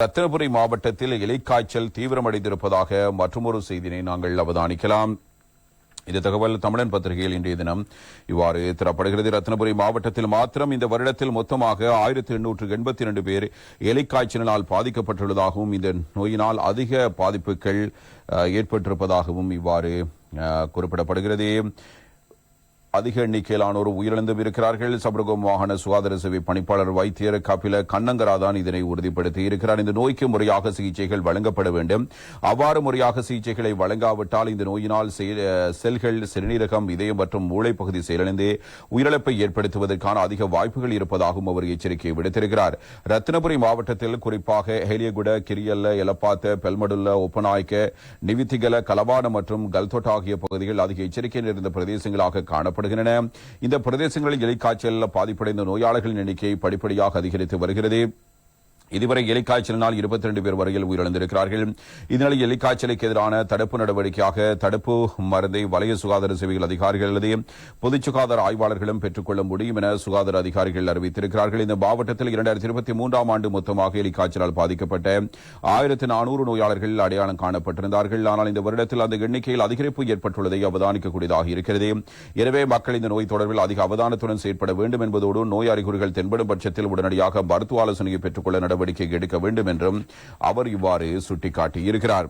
ரத்தினபுரி மாவட்டத்தில் எலிக்காய்ச்சல் தீவிரமடைந்திருப்பதாக மற்றொரு செய்தியை நாங்கள் அவதானிக்கலாம். இந்த தகவல் தமிழன் பத்திரிகையில் இன்றைய தினம் இவ்வாறு தரப்படுகிறது. ரத்தினபுரி மாவட்டத்தில் மாத்திரம் இந்த வருடத்தில் மொத்தமாக 1882 பேர் எலிக்காய்ச்சலினால் பாதிக்கப்பட்டுள்ளதாகவும் இந்த நோயினால் அதிக பாதிப்புகள் ஏற்பட்டிருப்பதாகவும் இவ்வாறு குறிப்பிடப்படுகிறது. அதிக எண்ணிக்கையிலானோர் உயிரிழந்தும் இருக்கிறார்கள். சபரகம் மாகாண சுகாதார சேவை பணிப்பாளர் வைத்தியர் கபில கண்ணங்கராதான் இதனை உறுதிப்படுத்தி இருக்கிறார். இந்த நோய்க்கு முறையாக சிகிச்சைகள் வழங்கப்பட வேண்டும். அவ்வாறு முறையாக சிகிச்சைகளை வழங்காவிட்டால் இந்த நோயினால் செல்கள், சிறுநீரகம், இதயம் மற்றும் மூளைப்பகுதி செயலிழந்து உயிரிழப்பை ஏற்படுத்துவதற்கான அதிக வாய்ப்புகள் இருப்பதாகவும் அவர் எச்சரிக்கை விடுத்திருக்கிறார். ரத்தினபுரி மாவட்டத்தில் குறிப்பாக ஹேலியகுட, கிரியல்ல, எலப்பாத்த, பெல்மடுல்ல, ஒப்பநாய்க்க, நிவித்திகல, கலவான மற்றும் கல்தொட் ஆகிய பகுதிகள் அதிக எச்சரிக்கை நிறைந்த பிரதேசங்களாக காணப்படும். இந்த பிரதேசங்களில் எலிக்காய்ச்சல் பாதிப்படைந்த நோயாளர்களின் எண்ணிக்கை படிப்படியாக அதிகரித்து வருகிறது. இதுவரை எலிக்காய்ச்சலினால் 22 பேர் வரையில் உயிரிழந்திருக்கிறார்கள். இதனால் எலிக்காய்ச்சலுக்கு எதிரான தடுப்பு நடவடிக்கையாக தடுப்பு மருந்தை வலய சுகாதார சேவைகள் அதிகாரிகள் அல்லது பொது சுகாதார ஆய்வாளர்களும் பெற்றுக்கொள்ள முடியும் என சுகாதார அதிகாரிகள் அறிவித்திருக்கிறார்கள். இந்த மாவட்டத்தில் 2023 ஆண்டு மொத்தமாக எலிக்காய்ச்சலால் பாதிக்கப்பட்ட 1400 நோயாளர்கள் அடையாளம் காணப்பட்டிருந்தார்கள். ஆனால் இந்த வருடத்தில் அந்த எண்ணிக்கையில் அதிகரிப்பு ஏற்பட்டுள்ளதை அவதானிக்கக்கூடியதாக இருக்கிறது. எனவே மக்கள் இந்த நோய் தொடர்பில் அதிக அவதானத்துடன் செயற்பட வேண்டும் என்பதோடு நோய் அறிகுறிகள் தென்படும் பட்சத்தில் உடனடியாக மருத்துவ ஆலோசனையை பெற்றுக்கொள்ள நடவடிக்கை எடுக்க வேண்டும் என்றும் அவர் இவ்வாறு சுட்டிக்காட்டியிருக்கிறார்.